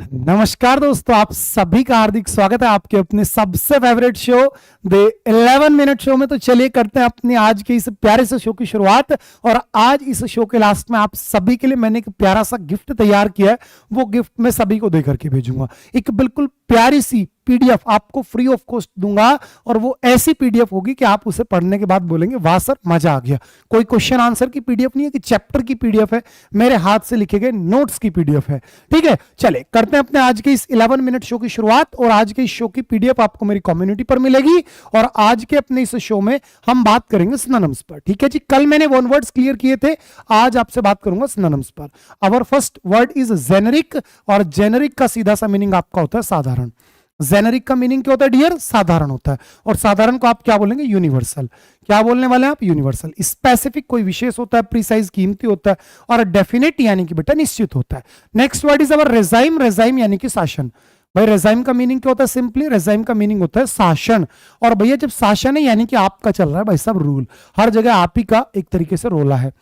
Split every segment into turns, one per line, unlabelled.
नमस्कार दोस्तों, आप सभी का हार्दिक स्वागत है आपके अपने सबसे favourite show the 11 minute show में। तो चलिए करते हैं अपने आज के इस प्यारे से शो की शुरुआत। और आज इस शो के लास्ट में आप सभी के लिए मैंने एक प्यारा सा गिफ्ट तैयार किया है। वो गिफ्ट मैं सभी को देकर के भेजूंगा। एक बिल्कुल प्यारी सी पीडीएफ आपको फ्री ऑफ कॉस्ट दूंगा, और वो ऐसी पीडीएफ होगी कि आप उसे पढ़ने के बाद बोलेंगे वाह सर मजा आ गया। कोई क्वेश्चन आंसर की पीडीएफ नहीं है कि चैप्टर की पीडीएफ है, मेरे हाथ से लिखे गए नोट्स की पीडीएफ है। ठीक है, चले करते हैं अपने आज के इस 11 मिनट शो की शुरुआत। और आज के इस शो की पीडीएफ आपको मेरी कम्युनिटी पर मिलेगी। और आज के अपने इस शो में हम बात करेंगे सिनोनिम्स पर। ठीक है जी, कल मैंने वन वर्ड्स क्लियर किए थे, आज आपसे बात करूंगा सिनोनिम्स पर। Our first word is generic, और जेनेरिक का सीधा सा मीनिंग आपका होता है साधारण। जेनेरिक का मीनिंग क्या होता है डियर? साधारण होता है। और साधारण को आप क्या बोलेंगे? यूनिवर्सल। क्या बोलने वाले हैं आप? यूनिवर्सल। स्पेसिफिक कोई विशेष होता है, प्रिसाइज कीमती होता है, और डेफिनेट यानी कि बेटा निश्चित होता है। Next word is our regime. Regime यानी कि शासन। भाई रेजाइम का मीनिंग क्या होता है? सिंपली रेजाइम का मीनिंग होता है शासन। और भैया जब शासन है यानी कि आपका चल रहा है भाई साहब रूल, हर जगह आप ही का एक तरीके से रोला है।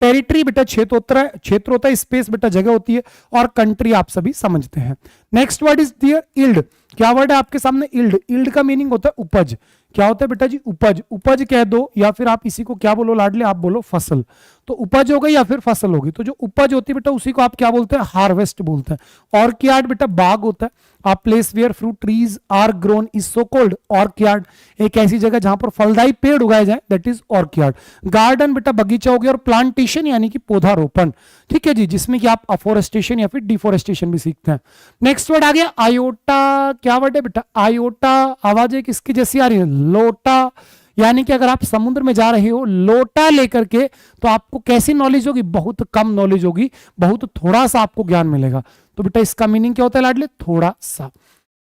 टेरिटरी बेटा क्षेत्र होता है, क्षेत्र होता है। स्पेस बेटा जगह होती है। और कंट्री आप सभी समझते हैं। Next word is dear yield. क्या वर्ड है आपके सामने? इल्ड। इल्ड का मीनिंग होता है उपज। क्या होता है बेटा जी? उपज। उपज कह दो, या फिर आप इसी को क्या बोलो लाडले? आप बोलो फसल। तो उपज हो गई या फिर फसल होगी। तो जो उपज होती है बेटा उसी को आप क्या बोलते हैं? हार्वेस्ट बोलते हैं। ऑर्कियार्ड बेटा बाग होता है। A place where fruit trees are grown is so called orchard. एक ऐसी जगह जहां पर फलदायी पेड़ उगाए जाए, दैट इज ऑर्कियार्ड। गार्डन बेटा बगीचा हो गया। और प्लांटेशन यानी कि पौधारोपण। ठीक है जी, जिसमें कि आप अफोरेस्टेशन या फिर डिफोरेस्टेशन भी सीखते हैं। नेक्स्ट वर्ड आ गया आयोटा। क्या वर्ड है बेटा? आयोटा। आवाज है किसकी जैसी आ रही है? लोटा। यानी कि अगर आप समुद्र में जा रहे हो लोटा लेकर के, तो आपको कैसी नॉलेज होगी? बहुत कम नॉलेज होगी, बहुत थोड़ा सा आपको ज्ञान मिलेगा। तो बेटा इसका मीनिंग क्या होता है लाडले? थोड़ा सा।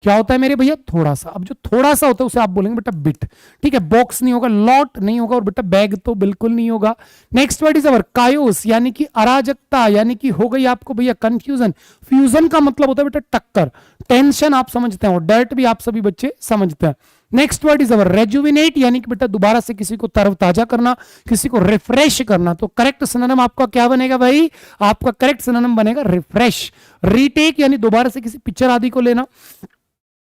क्या होता है मेरे भैया? थोड़ा सा। अब जो थोड़ा सा होता है उसे आप बोलेंगे बेटा बिट। ठीक है, बॉक्स नहीं होगा, लॉट नहीं होगा, और बेटा बैग तो बिल्कुल नहीं होगा। नेक्स्ट वर्ड इज अवर कायोस, यानी कि अराजकता, यानी कि हो गई आपको भैया कंफ्यूजन। फ्यूजन का मतलब होता है बेटा टक्कर। टेंशन आप समझते हो, डर्ट भी आप सभी बच्चे समझते हैं। Next word is our rejuvenate, यानी कि बेटा दोबारा से किसी को तरोताजा करना, किसी को रिफ्रेश करना। तो करेक्ट सिनोनिम आपका क्या बनेगा भाई? आपका करेक्ट सिनोनिम बनेगा रिफ्रेश। रीटेक यानी दोबारा से किसी पिक्चर आदि को लेना।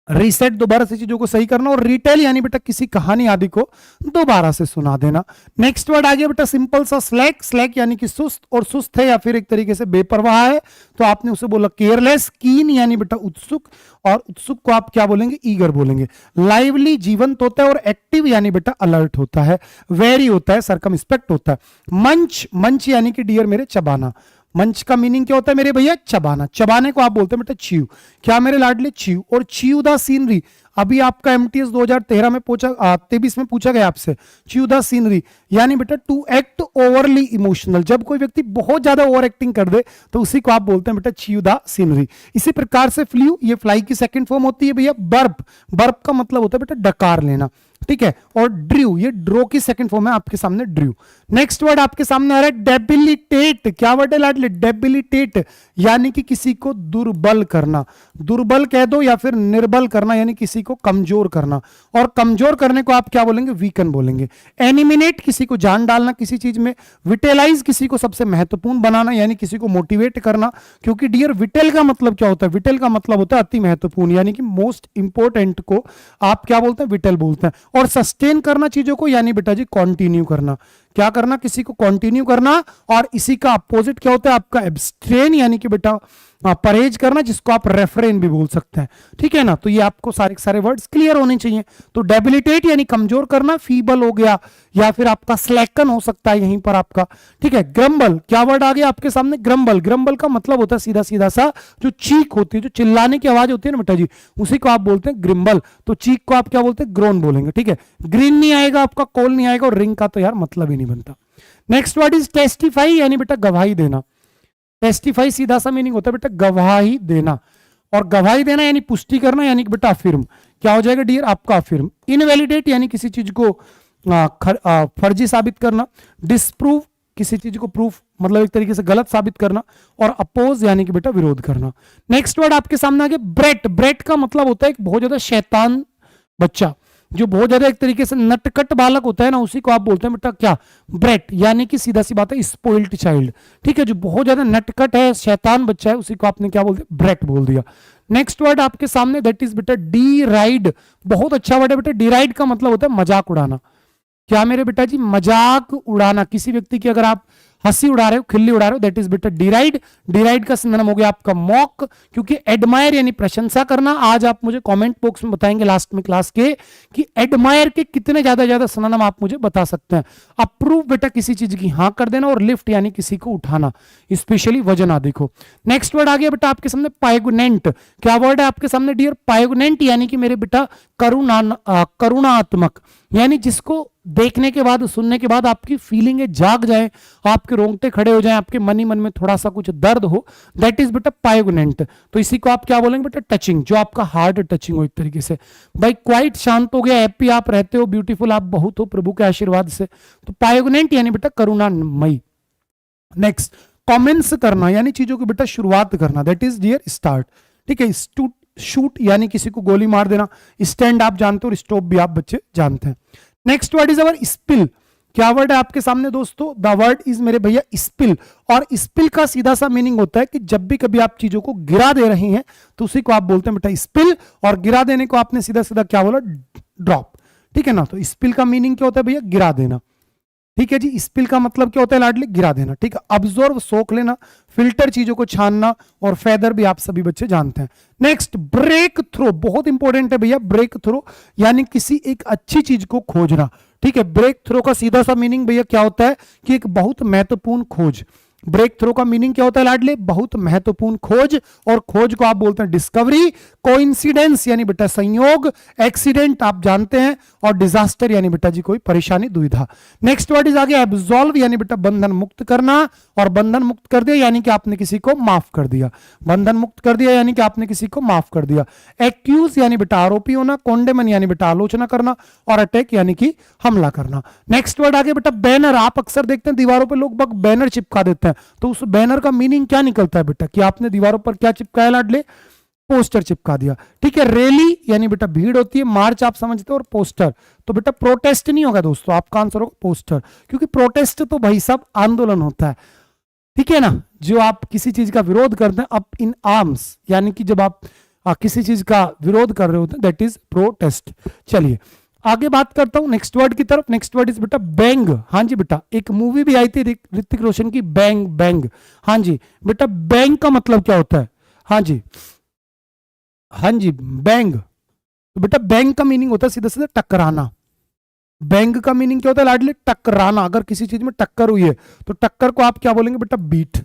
रीसेट दोबारा से चीजों को सही करना। और रिटेल यानी बेटा किसी कहानी आदि को दोबारा से सुना देना। नेक्स्ट वर्ड आ गया बेटा सिंपल सा स्लैक। स्लैक यानी कि सुस्त, और सुस्त है या फिर एक तरीके से बेपरवाह है, तो आपने उसे बोला केयरलेस। कीन यानी बेटा उत्सुक, और उत्सुक को आप क्या बोलेंगे? ईगर बोलेंगे। लाइवली जीवंत होता है, और एक्टिव यानी बेटा अलर्ट होता है। वेरी होता है, सरकमस्पेक्ट होता है। मंच। मंच यानी कि डियर मेरे चबाना। मंच का मीनिंग क्या होता है मेरे भैया? चबाना। चबाने को आप बोलते हैं बेटा च्यू। क्या मेरे लाडले? च्यू। और च्यू द सीनरी, अभी आपका एमटीएस 2013 में पूछा 23 में पूछा गया आपसे। च्यू द सीनरी यानी बेटा टू एक्ट ओवरली इमोशनल। जब कोई व्यक्ति बहुत ज्यादा ओवर एक्टिंग कर दे तो उसी को आप बोलते हैं बेटा च्यू द सीनरी। इसी प्रकार से फ्लू, ये फ्लाई की सेकंड फॉर्म होती है भैया। बर्प। बर्प का मतलब होता है बेटा डकार लेना। ठीक है, और ड्रू, ये ड्रो की सेकंड फॉर्म है आपके सामने, ड्रू। नेक्स्ट वर्ड आपके सामने आ रहा है डेबिलिटेट। क्या वर्ड है लाडले? डेबिलिटेट यानी कि किसी को दुर्बल करना। दुर्बल कह दो या फिर निर्बल करना, यानी किसी को कमजोर करना। और कमजोर करने को आप क्या बोलेंगे? वीकन बोलेंगे। एनिमिनेट, किसी को जान डालना किसी चीज में। विटेलाइज, किसी को सबसे महत्वपूर्ण बनाना, यानी किसी को मोटिवेट करना। क्योंकि डियर विटेल का मतलब क्या होता है? विटेल का मतलब होता है अति महत्वपूर्ण, यानी कि मोस्ट इंपोर्टेंट को आप क्या बोलते हैं? विटेल बोलते हैं। और सस्टेन करना चीजों को, यानी बेटा जी कंटिन्यू करना। क्या करना? किसी को कंटिन्यू करना। और इसी का अपोजिट क्या होता है आपका? एब्स्ट्रेन, यानी कि बेटा परहेज करना, जिसको आप रेफ्रेन भी बोल सकते हैं। ठीक है ना, तो ये आपको सारे सारे वर्ड्स क्लियर होने चाहिए। तो डेबिलिटेट यानी कमजोर करना, फीबल हो गया, या फिर आपका स्लैकन हो सकता है यहीं पर आपका। ठीक है, ग्रम्बल। क्या वर्ड आ गया आपके सामने? ग्रम्बल। ग्रम्बल का मतलब होता है सीधा सीधा सा जो चीख होती है, जो चिल्लाने की आवाज होती है ना बेटा जी, उसी को आप बोलते हैं ग्रिम्बल। तो चीख को आप क्या बोलते हैं? ग्रोन बोलेंगे। ठीक है, ग्रीन नहीं आएगा आपका, कोल नहीं आएगा, और रिंग का तो यार मतलब ही नहीं बनता। नेक्स्ट वर्ड इज टेस्टिफाई, यानी बेटा गवाही देना। टेस्टिफाई सीधा सा मीनिंग होता है बेटा गवाही देना। और गवाही देना यानी पुष्टि करना, यानी कि बेटा अफिर्म। क्या हो जाएगा डियर? आपका अफिर्म। इनवैलिडेट यानी किसी चीज को फर्जी साबित करना। डिस्प्रूव, किसी चीज को प्रूफ मतलब एक तरीके से गलत साबित करना। और अपोज यानी कि बेटा विरोध करना। नेक्स्ट वर्ड आपके सामने आ गया ब्रेट। ब्रेट का मतलब होता है एक बहुत ज्यादा शैतान बच्चा। जो बहुत ज्यादा एक तरीके से नटखट बालक होता है ना, उसी को आप बोलते हैं बेटा क्या, ब्रेट, यानी कि सीधा सी बात है स्पॉइल्ड चाइल्ड। ठीक है, जो बहुत ज्यादा नटखट है, शैतान बच्चा है, उसी को आपने क्या बोल दिया, ब्रेट बोल दिया। नेक्स्ट वर्ड आपके सामने दैट इज बेटा डी राइड। बहुत अच्छा वर्ड है बेटा। डी राइड का मतलब होता है मजाक उड़ाना। क्या मेरे बेटा जी, मजाक उड़ाना, किसी व्यक्ति की अगर आप हंसी उड़ा रहे हो, खिल्ली उड़ा रहे हो, दैट इज बेटा डिराइड। डिराइड का सिनोनिम हो गया आपका मॉक, क्योंकि एडमायर यानी प्रशंसा करना। आज आप मुझे कमेंट बॉक्स में बताएंगे लास्ट में क्लास के कि एडमायर के कितने ज्यादा सिनोनिम आप मुझे बता सकते हैं। अप्रूव बेटा किसी चीज की हाँ कर देना, और लिफ्ट यानी किसी को उठाना, स्पेशली वजन आदि को। नेक्स्ट वर्ड आ गया बेटा आपके सामने पायगुनेंट। क्या वर्ड है आपके सामने डियर, पायगुनेंट, यानी कि मेरे बेटा करुणात्मक, यानी जिसको देखने के बाद, सुनने के बाद आपकी फीलिंग जाग जाए, आपके रोंगटे खड़े हो जाएं, आपके मन ही मन में थोड़ा सा कुछ दर्द हो, दैट इज बेटा पायगुनेंट। तो इसी को आप क्या बोलेंगे बेटा, टचिंग, जो आपका हार्ट टचिंग हो एक तरीके से। भाई क्वाइट, शांत हो गया, हैप्पी आप रहते हो, ब्यूटीफुल आप बहुत हो प्रभु के आशीर्वाद से, तो पायगुनेंट यानी बेटा करुणामयी। नेक्स्ट, कमेंस करना, यानी चीजों की बेटा शुरुआत करना, दैट इज डियर स्टार्ट। ठीक है, शूट यानी किसी को गोली मार देना, स्टैंड आप जानते हो, और स्टॉप भी आप बच्चे जानते हैं। Next word is our spill. क्या वर्ड है आपके सामने दोस्तों, द वर्ड इज मेरे भैया स्पिल। और स्पिल का सीधा सा मीनिंग होता है कि जब भी कभी आप चीजों को गिरा दे रहे हैं तो उसी को आप बोलते हैं बेटा स्पिल, और गिरा देने को आपने सीधा सीधा क्या बोला, ड्रॉप। ठीक है ना, तो स्पिल का मीनिंग क्या होता है भैया, गिरा देना। ठीक है जी, स्पिल का मतलब क्या होता है लाडली, गिरा देना। ठीक है, ऑब्जर्व सोख लेना, फिल्टर चीजों को छानना, और फेदर भी आप सभी बच्चे जानते हैं। नेक्स्ट, ब्रेक थ्रो, बहुत इंपॉर्टेंट है भैया, ब्रेक थ्रो यानी किसी एक अच्छी चीज को खोजना। ठीक है, ब्रेक थ्रो का सीधा सा मीनिंग भैया क्या होता है कि एक बहुत महत्वपूर्ण खोज। ब्रेक थ्रो का मीनिंग क्या होता है लाडले, बहुत महत्वपूर्ण खोज, और खोज को आप बोलते हैं डिस्कवरी। कोइंसिडेंस यानी बेटा संयोग, एक्सीडेंट आप जानते हैं, और डिजास्टर यानी बेटा जी कोई परेशानी, दुविधा। नेक्स्ट वर्ड इज आ गया एब्सॉल्व, यानी बेटा बंधन मुक्त करना, और बंधन मुक्त कर दिया यानी कि आपने किसी को माफ कर दिया। बंधन मुक्त कर दिया यानी कि आपने किसी को माफ कर दिया। एक्यूज यानी बेटा आरोपी होना, कॉन्डेमन यानी बेटा आलोचना करना, और अटैक यानी कि हमला करना। नेक्स्ट वर्ड आ गया बेटा बैनर। आप अक्सर देखते हैं दीवारों पर लोग बैनर चिपका देते हैं, तो उस बैनर का मीनिंग क्या निकलता है बेटा, कि आपने दीवारों पर क्या चिपकाया लाडले, पोस्टर चिपका दिया। ठीक है, रैली यानी बेटा भीड़ होती है, मार्च आप समझते हो, और पोस्टर तो बेटा प्रोटेस्ट नहीं होगा दोस्तों, आपका आंसर होगा पोस्टर, क्योंकि प्रोटेस्ट तो भाई साहब आंदोलन होता है। ठीक है ना, जो आप किसी चीज का विरोध करते हैं, अप इन आर्म्स, यानी कि जब आप किसी चीज का विरोध कर रहे होते हैं, दैट इज प्रोटेस्ट। चलिए आगे बात करता हूं नेक्स्ट वर्ड की तरफ। नेक्स्ट वर्ड इज बेटा बैंग। हाँ जी बेटा, एक मूवी भी आई थी ऋतिक रोशन की, बैंग बैंग। हाँ जी बेटा, बैंग का मतलब क्या होता है, हाँ जी, हाँ जी बैंग, तो बेटा बैंग का मीनिंग होता है सीधा सीधा टकराना। बैंग का मीनिंग क्या होता है लाडले, टकराना। अगर किसी चीज में टक्कर हुई है तो टक्कर को आप क्या बोलेंगे बेटा, बीट।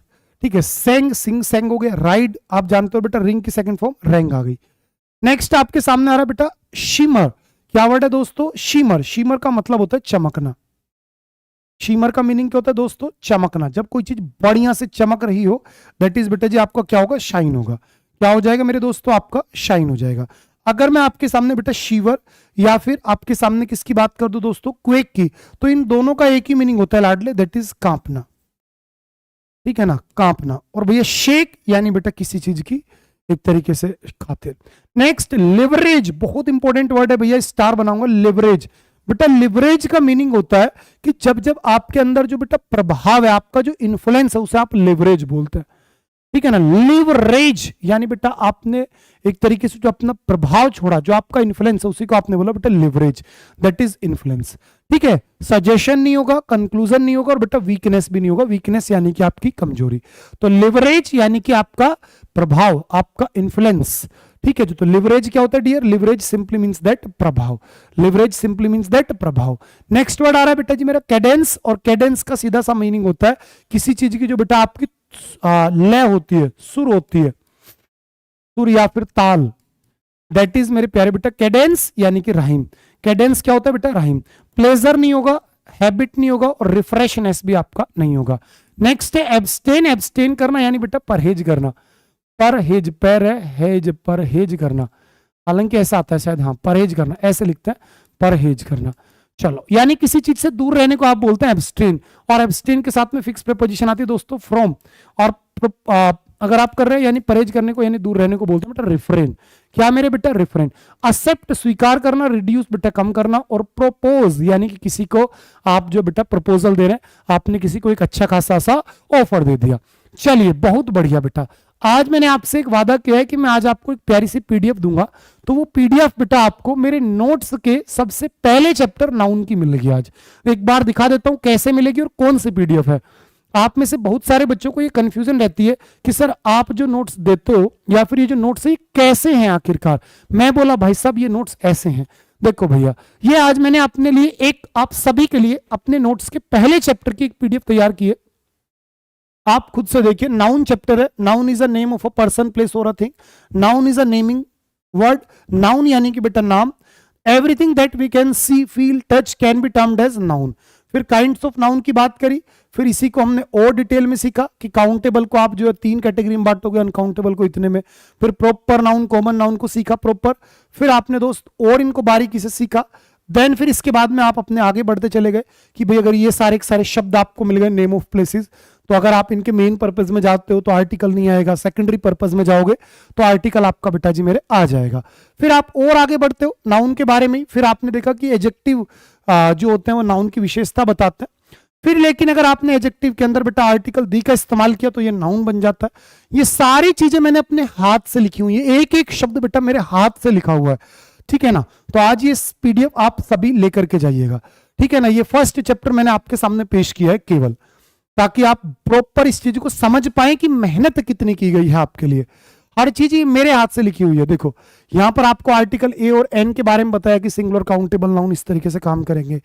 ठीक है, सेंग, सिंग सेंग हो गया। राइड आप जानते हो बेटा, रिंग की सेकंड फॉर्म रैंग आ गई। नेक्स्ट आपके सामने आ रहा है बेटा शिमर। क्या वर्ड है दोस्तों, शीमर। शीमर का मतलब होता है चमकना। शीमर का मीनिंग क्या होता है दोस्तों, चमकना। जब कोई चीज बढ़िया से चमक रही हो, दैट इज बेटा जी आपका क्या होगा, शाइन होगा। क्या हो जाएगा मेरे दोस्तों, आपका शाइन हो जाएगा। अगर मैं आपके सामने बेटा शीवर, या फिर आपके सामने किसकी बात कर दूं दोस्तों, क्वेक की, तो इन दोनों का एक ही मीनिंग होता है लाडले, दैट इज कांपना। ठीक है ना, कांपना। और भैया शेक यानी बेटा किसी चीज की एक तरीके से खातिर। नेक्स्ट लिवरेज, बहुत इंपॉर्टेंट वर्ड है भैया, स्टार बनाऊंगा, लिवरेज। बेटा लिवरेज का मीनिंग होता है कि जब जब आपके अंदर जो बेटा प्रभाव है, आपका जो इन्फ्लुएंस है, उसे आप लिवरेज बोलते हैं। ठीक है ना, लिवरेज यानी बेटा आपने एक तरीके से जो अपना प्रभाव छोड़ा, जो आपका इन्फ्लुएंस है, उसी को आपने बोला बेटा लिवरेज, दैट इज इन्फ्लुएंस। ठीक है, सजेशन नहीं होगा, कंक्लूजन नहीं होगा, और बेटा वीकनेस भी नहीं होगा। वीकनेस यानी कि आपकी कमजोरी। तो लिवरेज यानी कि आपका प्रभाव, आपका इन्फ्लुएंस। ठीक है जी, तो लिवरेज क्या होता है dear, leverage simply means that प्रभाव। लिवरेज सिंपली मींस दैट प्रभाव। नेक्स्ट वर्ड आ रहा है बेटा जी मेरा कैडेंस, और कैडेंस का सीधा सा मीनिंग होता है किसी चीज की जो बेटा आपकी लय होती है, सुर होती है, सुर या फिर ताल, दैट इज मेरे प्यारे बेटा कैडेंस यानी कि राइम। कैडेंस क्या होता है बेटा, राइम। प्लेजर नहीं होगा, हैबिट नहीं होगा, और रिफ्रेशनेस भी आपका नहीं होगा। नेक्स्ट है एब्सटेन। एब्सटेन करना यानी बेटा परहेज करना। परहेज, पैर है, हेज, परहेज करना। हालांकि ऐसा आता है शायद, हाँ परहेज करना ऐसे लिखते हैं, परहेज करना। चलो, यानी किसी चीज से दूर रहने को आप बोलते हैं एब्सटेन। और एब्सटेन के साथ में फिक्स प्रीपोजिशन आती है दोस्तों फ्रॉम, और अगर आप कर रहे हैं यानी परहेज करने को यानी दूर रहने को बोलते हैं बेटा रिफ्रेन। क्या मेरे बेटा रिफ्रेन। एक्सेप्ट स्वीकार करना, रिड्यूस बेटा कम करना, और प्रोपोज यानी कि किसी को आप जो बेटा प्रपोजल दे रहे हैं, आपने किसी को एक अच्छा खासा सा ऑफर दे दिया। चलिए बहुत बढ़िया बेटा, आज मैंने आपसे एक वादा किया है कि मैं आज आपको एक प्यारी सी पीडीएफ दूंगा, तो वो पीडीएफ बेटा आपको मेरे नोट्स के सबसे पहले चैप्टर नाउन की मिलेगी। आज एक बार दिखा देता हूं कैसे मिलेगी और कौन सी पीडीएफ है। आप में से बहुत सारे बच्चों को ये कंफ्यूजन रहती है कि सर आप जो नोट्स देते हो या फिर ये जो नोट्स है ये कैसे हैं आखिरकार। मैं बोला भाई साहब ये नोट्स ऐसे हैं। देखो भैया, ये आज मैंने अपने लिए एक आप सभी के लिए अपने नोट्स के पहले चैप्टर की एक पीडीएफ तैयार की है। आप खुद से देखिए, नाउन चैप्टर है। Noun is a name of a person, place और a thing. Noun is a naming word. Noun यानी कि बेटा नाम। Everything that we can see, feel, touch can be termed as noun. फिर काइंड्स ऑफ नाउन की बात करी, फिर इसी को हमने और डिटेल में सीखा कि काउंटेबल को आप जो है 3 कैटेगरी में बांटोगे, अनकाउंटेबल को इतने में। फिर प्रॉपर नाउन, कॉमन नाउन को सीखा प्रॉपर। फिर आपने दोस्त और इनको बारीकी से सीखा। देन फिर इसके बाद में आप अपने आगे बढ़ते चले गए कि भाई अगर ये सारे सारे शब्द आपको मिल गए नेम ऑफ प्लेसेस, तो अगर आप इनके मेन पर्पज में जाते हो तो आर्टिकल नहीं आएगा, सेकेंडरी पर्पज में जाओगे तो आर्टिकल आपका बेटा जी मेरे आ जाएगा। फिर आप और आगे बढ़ते हो नाउन के बारे में। फिर आपने देखा कि एडजेक्टिव जो होते हैं वो नाउन की विशेषता बताते हैं। फिर लेकिन अगर आपने एडजेक्टिव के अंदर बेटा आर्टिकल दी का इस्तेमाल किया तो ये नाउन बन जाता है। ये सारी चीजें मैंने अपने हाथ से लिखी हुई है, एक एक शब्द बेटा मेरे हाथ से लिखा हुआ है, ठीक है ना। तो आज ये पीडीएफ आप सभी लेकर के जाइएगा, ठीक है ना। ये फर्स्ट चैप्टर मैंने आपके सामने पेश किया है केवल ताकि आप प्रॉपर इस चीज को समझ पाए कि मेहनत कितनी की गई है आपके लिए। हर चीज ये मेरे हाथ से लिखी हुई है। देखो यहां पर आपको आर्टिकल ए और एन के बारे में बताया कि सिंगुलर काउंटेबल नाउन इस तरीके से काम करेंगे,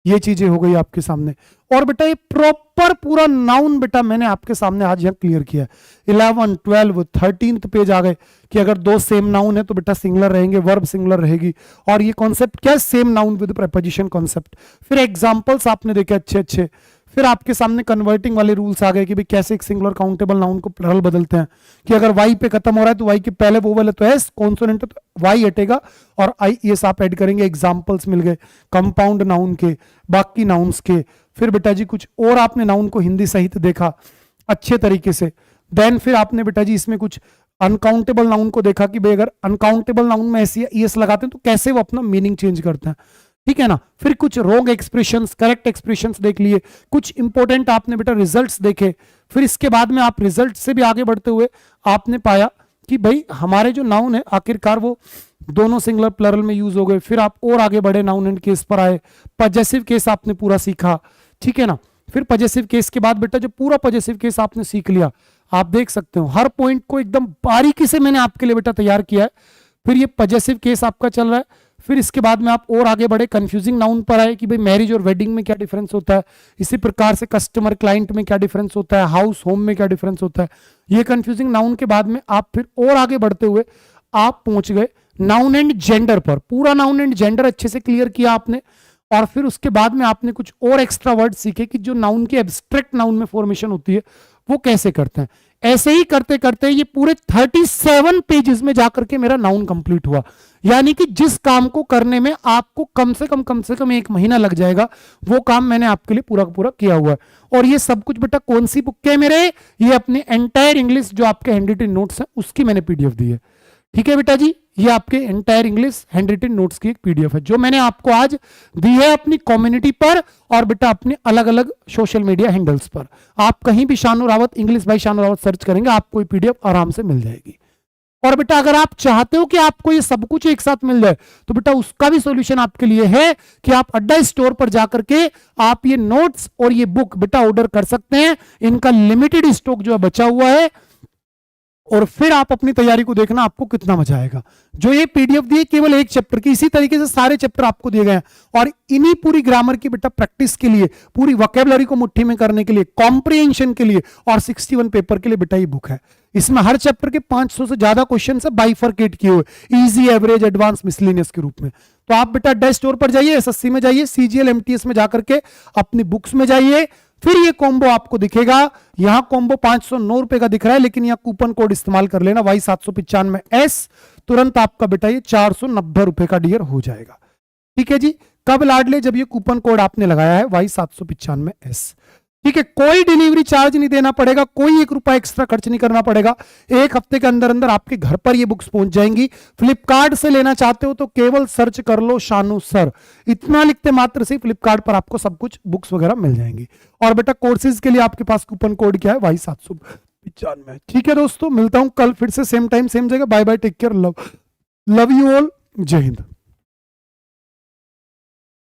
ये चीजें हो गई आपके सामने। और बेटा ये प्रॉपर पूरा नाउन बेटा मैंने आपके सामने आज यहाँ क्लियर किया है। 11, 12, 13 पेज आ गए कि अगर 2 सेम नाउन है तो बेटा सिंगुलर रहेंगे, वर्ब सिंगुलर रहेगी। और ये कॉन्सेप्ट क्या है, same noun with preposition concept. फिर एग्जाम्पल्स आपने देखे अच्छे अच्छे। फिर आपके सामने कन्वर्टिंग वाले रूल्स आ गए कि भाई कैसे एक सिंगुलर काउंटेबल नाउन को प्लरल बदलते हैं, कि अगर वाई पे खत्म हो रहा है तो वाई के पहले वोवेल है तो एस, कॉन्सोनेंट है तो वाई हटेगा और आई एस आप ऐड करेंगे। एग्जांपल्स मिल गए कंपाउंड नाउन के, बाकी नाउन्स के। फिर बेटा जी कुछ और आपने नाउन को हिंदी सहित देखा अच्छे तरीके से। देन फिर आपने बेटा जी इसमें कुछ अनकाउंटेबल नाउन को देखा कि भाई अगर अनकाउंटेबल नाउन में ऐसी एस लगाते हैं तो कैसे वो अपना मीनिंग चेंज करते हैं, ठीक है ना। फिर कुछ रॉन्ग एक्सप्रेशंस, करेक्ट एक्सप्रेशंस देख लिए। कुछ इंपॉर्टेंट आपने बेटा रिजल्ट्स देखे। फिर इसके बाद में आप रिजल्ट से भी आगे बढ़ते हुए आपने पाया कि भाई हमारे जो नाउन है आखिरकार वो दोनों सिंगुलर प्लरल में यूज हो गए। फिर आप और आगे बढ़े, नाउन एंड केस पर आए। पजेसिव केस आपने पूरा सीखा, ठीक है ना। फिर पजेसिव केस के बाद बेटा जो पूरा पजेसिव केस आपने सीख लिया, आप देख सकते हो हर पॉइंट को एकदम बारीकी से मैंने आपके लिए बेटा तैयार किया है। फिर ये पजेसिव केस आपका चल रहा है। फिर इसके बाद में आप और आगे बढ़े, कंफ्यूजिंग नाउन पर आए कि भाई मैरिज और वेडिंग में क्या डिफरेंस होता है। इसी प्रकार से कस्टमर क्लाइंट में क्या डिफरेंस होता है, हाउस होम में क्या डिफरेंस होता है। ये कंफ्यूजिंग नाउन के बाद में आप फिर और आगे बढ़ते हुए आप पहुंच गए नाउन एंड जेंडर पर। पूरा नाउन एंड जेंडर अच्छे से क्लियर किया आपने। और फिर उसके बाद में आपने कुछ और एक्स्ट्रा वर्ड सीखे कि जो नाउन की एब्स्ट्रैक्ट नाउन में फॉर्मेशन होती है वो कैसे करते हैं। ऐसे ही करते करते ये पूरे 37 पेजेस में जाकर के मेरा नाउन कंप्लीट हुआ। यानी कि जिस काम को करने में आपको कम से कम 1 महीना लग जाएगा, वो काम मैंने आपके लिए पूरा पूरा किया हुआ है। और ये सब कुछ बेटा कौन सी बुक के मेरे, ये अपने एंटायर इंग्लिश जो आपके हैंड रिटन नोट्स है उसकी मैंने पीडीएफ दी है, ठीक है बेटा जी। ये आपके entire English handwritten notes की एक पीडीएफ है जो मैंने आपको आज दी है अपनी कम्युनिटी पर और बेटा अपने अलग अलग सोशल मीडिया हैंडल्स पर। आप कहीं भी Shanu Rawat, English by Shanu Rawat search करेंगे, आपको ये पीडीएफ आराम से मिल जाएगी। और बेटा अगर आप चाहते हो कि आपको ये सब कुछ एक साथ मिल जाए तो बेटा उसका भी सॉल्यूशन आपके लिए है कि आप अड्डा स्टोर पर जाकर के आप ये नोट्स और ये बुक बेटा ऑर्डर कर सकते हैं। इनका लिमिटेड स्टॉक जो है बचा हुआ है। और फिर आप अपनी तैयारी को देखना आपको कितना मजा आएगा। जो ये पीडीएफ दी है केवल एक चैप्टर की, इसी तरीके से सारे चैप्टर आपको दिए गए हैं। और इन्हीं पूरी ग्रामर की बेटा प्रैक्टिस के लिए, पूरी वोकैबुलरी को मुट्ठी में करने के लिए, कॉम्प्रिहेंशन के लिए और 61 पेपर के लिए बेटा ये बुक है। इसमें हर चैप्टर के 500 से ज्यादा क्वेश्चन से बाइफरकेट किए हुए, इजी, एवरेज, एडवांस, मिसलेनियस के रूप में। तो आप बेटा अड्डा स्टोर पर जाइए, एसएससी में जाइए, सीजीएल एमटीएस में जाकर के अपनी बुक्स में जाइए। फिर ये कॉम्बो आपको दिखेगा, यहां कॉम्बो 509 रुपए का दिख रहा है, लेकिन यहां कूपन कोड इस्तेमाल कर लेना Y795S, तुरंत आपका बेटा ये 490 रुपए का डियर हो जाएगा, ठीक है जी। कब लाडले, जब ये कूपन कोड आपने लगाया है Y795S। ठीक है, कोई डिलीवरी चार्ज नहीं देना पड़ेगा, कोई 1 रुपया एक्स्ट्रा खर्च नहीं करना पड़ेगा। 1 हफ्ते के अंदर अंदर आपके घर पर ये बुक्स पहुंच जाएंगी। फ्लिपकार्ट से लेना चाहते हो तो केवल सर्च कर लो शानू सर, इतना लिखते मात्र से फ्लिपकार्ट पर आपको सब कुछ बुक्स वगैरह मिल जाएंगी। और बेटा कोर्सेज के लिए आपके पास कूपन कोड क्या है, भाई 795। ठीक है दोस्तों, मिलता हूं कल फिर से सेम टाइम सेम जगह। Bye bye, take care, love you all, Jai Hind.